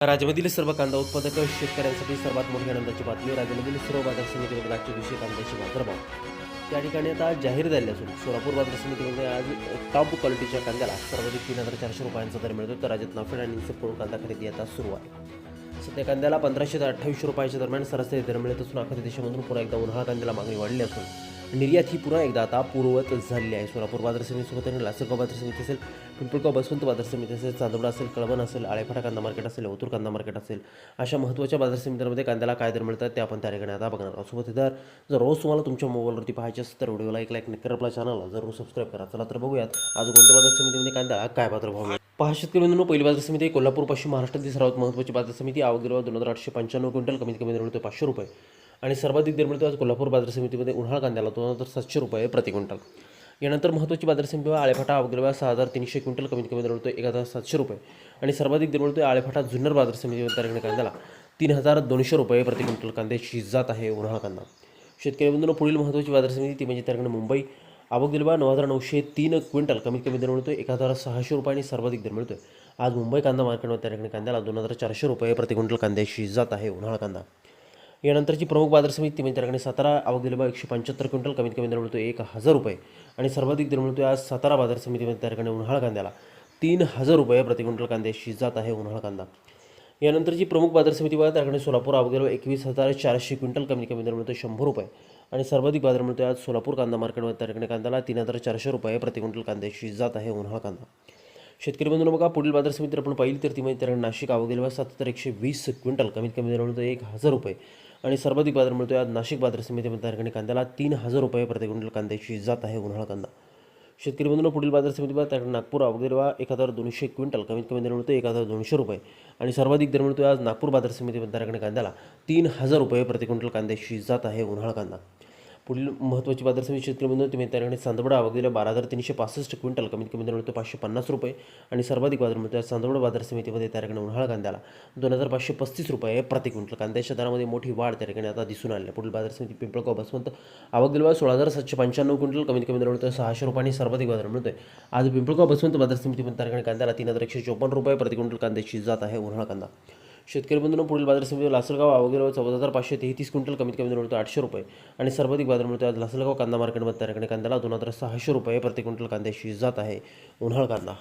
राज्यामधील सर्व कांदा उत्पादक शेतकऱ्यांसाठी सर्वात मोठी आनंदाची बातमी. राज्यामधील सर्व बाजार समितीमध्ये आजच्या दिवशी कांद्याचे बाजारभाव त्या ठिकाणी आता जाहीर झाले असून सोलापूर बाजार समितीमध्ये आज टॉप क्वालिटीच्या कांद्याला सर्वाधिक 3,400 रुपयांचा दर मिळतो. तर राज्यात नाफेड आणि इन्सेपकडून कांदा खरेदी आता सुरू आहे. सध्या कांद्याला 1,500 ते 2,800 रुपयाच्या दरम्यान सरासरी दर मिळत असून आखाती देशामधून पुन्हा एकदा उन्हाळा कांद्याला मागणी वाढली असून निर्यात ही पुन्हा एकदा आता पूर्ववत झालेली आहे. सोलापूर बाजार समितीसोबत लासलगाव बाजार समिती असेल, पिंपळगाव बसवंत बाजार समिती असेल, चांदवड असेल, कळवण असेल, आळेफाटा कांदा मार्केट असेल, ओतूर कांदा मार्केट असेल, अशा महत्त्वाच्या बाजार समित्यांमध्ये कांद्याला काय दर मिळतात ते आपण त्या ठिकाणी आता बघणार आहोत. सोबत दर जर रोज तुम्हाला तुमच्या मोबाईलवरती पाहायचे असेल तर व्हिडिओला एक लाईक नक्की करा, आपल्या चॅनलला जरूर सबस्क्राईब करा. चला तर बघूयात आज कोणत्या बाजार समितीमध्ये कांद्याला काय बाजारभाव मिळतो. पहा शेतकरी बंधूंनो, पहिली बाजार समिती कोल्हापूर पश्चिम महाराष्ट्रातील सर्वात महत्त्वाची बाजार समिती. आवक दिला 2,895 क्विंटल, कमीत कमी दर मिळतो 500 रुपये आणि सर्वाधिक दर मिळतो आज कोल्हापूर बाजार समितीमध्ये उन्हाळा कांद्याला 2,700 रुपये प्रति क्विंटल. यानंतर महत्त्वाची बाजार समिती आळेफाटा आवक दिला 6,300 क्विंटल, कमीत कमी दर मिळतो 1,700 रुपये आणि सर्वाधिक दर मिळतो आळेफाटा जुन्नर बाजार समितीमध्ये कांद्याला 3,200 रुपये प्रति क्विंटल. कांद्याची जात आहे उन्हाळा कांदा. शेतकरी बंधूंनो, पुढील महत्त्वाची बाजार समिती ती म्हणजे त्याकडे मुंबई. आवक दिला 9,903 क्विंटल, कमीत कमी दर मिळतो 1,600 रुपये आणि सर्वाधिक दर मिळतो आज मुंबई कांदा मार्केटमध्ये त्या ठिकाणी कांद्याला 2,400 रुपये प्रति क्विंटल. कांद्याची जात आहे उन्हाळा कांदा. यानंतरची प्रमुख बाजार समिती म्हणजे त्याकडे सातारा. आवक दिला 175 क्विंटल, कमीत कमी दर मिळतो 1,000 रुपये आणि सर्वाधिक दर मिळतो आज सातारा बाजार समितीमध्ये त्या ठिकाणी उन्हाळा कांद्याला 3,000 रुपये प्रति क्विंटल. कांद्याची जात आहे उन्हाळा कांदा. यानंतरची प्रमुख बाजार समिती बघा, त्याकडे सोलापूर. आवक दिला 21,400 क्विंटल, कमीत कमी दर मिळतो 100 रुपये आणि सर्वाधिक बाजार मिळतो आज सोलापूर कांदा मार्केटमध्ये त्या ठिकाणी कांद्याला 3,400 रुपये प्रति क्विंटल. कांद्याची जात आहे उन्हाळा कांदा. शेतकरी बंधूंनो, बघा पुढील बाजार समिती आपण पाहिली तर ती म्हणजे त्याकडे नाशिक. आवक दिला 7,120 क्विंटल, कमीत कमी दर मिळतो 1,000 रुपये आणि सर्वाधिक बाजार मिळतो आज नाशिक बाजार समितीमध्ये त्या ठिकाणी कांद्याला 3,000 रुपये प्रति क्विंटल. कांद्याची जात आहे उन्हाळा कांदा. शेतकरी बंधूंनो, पुढील बाजार समिती त्याकडे नागपूर. आवक दिला 1,200 क्विंटल, कमीत कमी दर मिळतो 1,200 रुपये आणि सर्वाधिक दर मिळतो आज नागपूर बाजार समितीमध्ये त्या ठिकाणी कांद्याला 3,000 रुपये प्रति क्विंटल. कांद्याची जात आहे उन्हाळा कांदा. पुढील महत्त्वाची बाजार समिती शेतकरी बंधू तुम्ही त्या ठिकाणी चांदवड. आवक दिला 12,365 क्विंटल, कमीत कमी दर मिळतो 550 रुपये आणि सर्वाधिक बाजार मिळतो चांदवड बाजार समितीमध्ये त्या ठिकाणी उन्हाळा कांद्याला 2,535 रुपये प्रति क्विंटल. कांद्याच्या दरामध्ये मोठी वाढ त्या ठिकाणी आता दिसून आली आहे. पुढील बाजार समिती पिंपळगाव बसवंत. आवक दिला 16,795 क्विंटल, कमीत कमी दर मिळतो 600 रुपये आणि सर्वाधिक बाजार मिळतोय आज पिंपळगाव बसवंत बाजार समितीमध्ये त्या ठिकाणी कांद्याला 3,154 रुपये प्रति क्विंटल. कांद्याची जात आहे उन्हाळा कांदा. शेतकरी बंधूंनो, पुढील बाजार समिती लासलगाव. आवक दिला 14,533 क्विंटल, कमीत कमी दर मिळतो 800 रुपये आणि सर्वाधिक बाजार मिळतो आज लासलगाव कांदा मार्केटमध्ये त्या ठिकाणी कांद्याला 2,600 रुपये प्रति क्विंटल. कांद्याची जात आहे उन्हाळा कांदा.